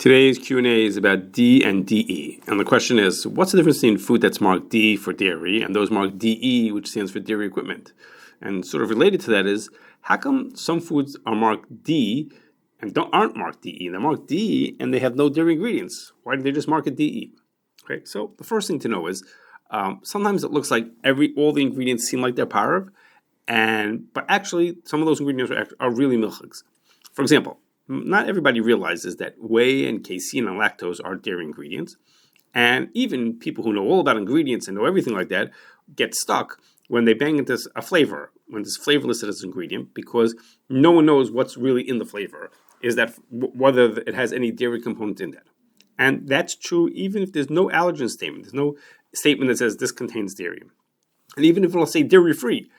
Today's Q&A is about D and DE. And the question is, what's the difference between food that's marked D for dairy and those marked DE, which stands for dairy equipment? And sort of related to that is, how come some foods are marked D and aren't marked DE? They're marked D and they have no dairy ingredients. Why do they just mark it DE? Okay, so the first thing to know is, sometimes it looks like all the ingredients seem like they're parv, but actually some of those ingredients are really milchigs. For example, not everybody realizes that whey and casein and lactose are dairy ingredients. And even people who know all about ingredients and know everything like that get stuck when they bang into a flavor, when it's flavor listed as an ingredient, because no one knows what's really in the flavor, is that whether it has any dairy component in that. And that's true even if there's no allergen statement. There's no statement that says this contains dairy. And even if it'll say dairy-free.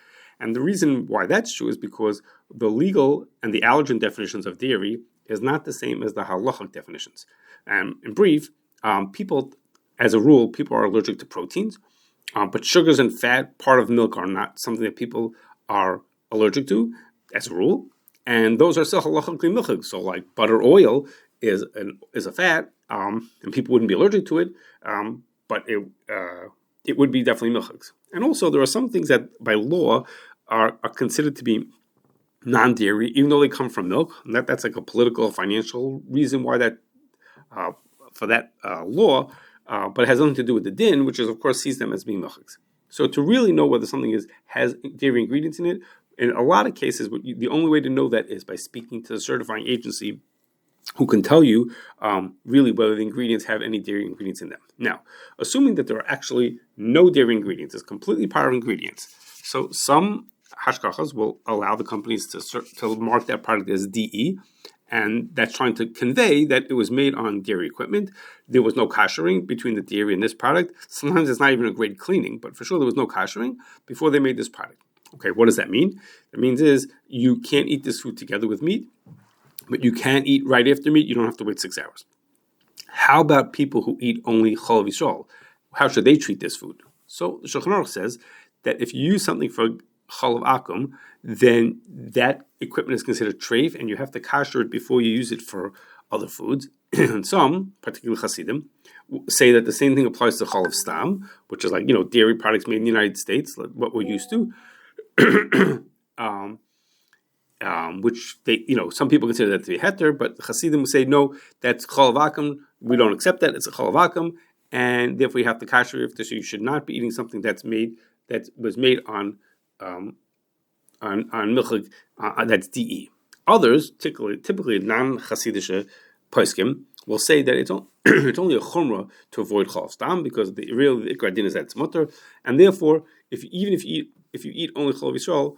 And the reason why that's true is because the legal and the allergen definitions of dairy is not the same as the halachic definitions. And in brief, people are allergic to proteins, but sugars and fat, part of milk, are not something that people are allergic to as a rule. And those are still halachically milchig. So like butter oil is a fat, and people wouldn't be allergic to it, but it would be definitely milchigs. And also there are some things that by law are considered to be non-dairy, even though they come from milk. And that's like a political, financial reason why that for that law, but it has nothing to do with the din, which is of course sees them as being milchigs. So to really know whether something has dairy ingredients in it, in a lot of cases, the only way to know that is by speaking to the certifying agency, who can tell you really whether the ingredients have any dairy ingredients in them. Now, assuming that there are actually no dairy ingredients, it's completely pure ingredients. So some hashkachas will allow the companies to mark that product as DE, and that's trying to convey that it was made on dairy equipment. There was no koshering between the dairy and this product. Sometimes it's not even a grade cleaning, but for sure there was no koshering before they made this product. Okay, what does that mean? It means you can't eat this food together with meat, but you can eat right after meat. You don't have to wait 6 hours. How about people who eat only chalav Yisrael? How should they treat this food? So the Shulchan Aruch says that if you use something for chalav akum, then that equipment is considered treif, and you have to kasher it before you use it for other foods. And some, particularly Hasidim, say that the same thing applies to chalav stam, which is like dairy products made in the United States, like what we're used to. Which they, some people consider that to be heter, but Hasidim will say, no, that's chalav akum. We don't accept that. It's a chalav akum, and therefore you have to kasher it. So you should not be eating something that was made on milchig, that's DE. Others, typically non-Hasidische poskim, will say that it's only a chumrah to avoid chalav stam, because the real ikar din is that it's mutter, and therefore if you eat only chalav Yisrael,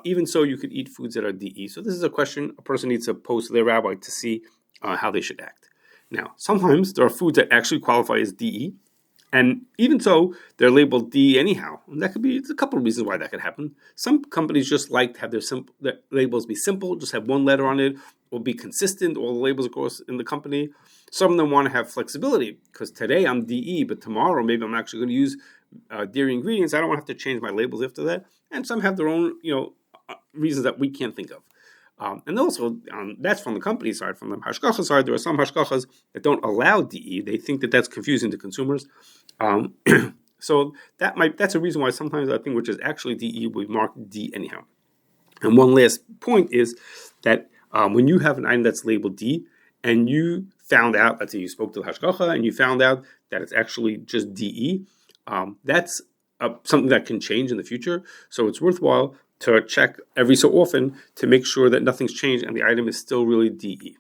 even so, you could eat foods that are DE. So this is a question a person needs to pose to their rabbi to see how they should act. Now, sometimes there are foods that actually qualify as DE, and even so, they're labeled DE anyhow. And there's a couple of reasons why that could happen. Some companies just like to have their labels be simple, just have one letter on it, or be consistent, all the labels, of course, in the company. Some of them want to have flexibility, because today I'm DE, but tomorrow maybe I'm actually going to use dairy ingredients. I don't want to have to change my labels after that. And some have their own, reasons that we can't think of. And also, that's from the company side. From the hashkacha side, there are some hashkachas that don't allow DE. They think that that's confusing to consumers. So that's a reason why sometimes I think which is actually DE will be marked D anyhow. And one last point is that when you have an item that's labeled D, and you found out, let's say you spoke to the hashkacha and you found out that it's actually just DE, that's something that can change in the future. So it's worthwhile to check every so often to make sure that nothing's changed and the item is still really DE.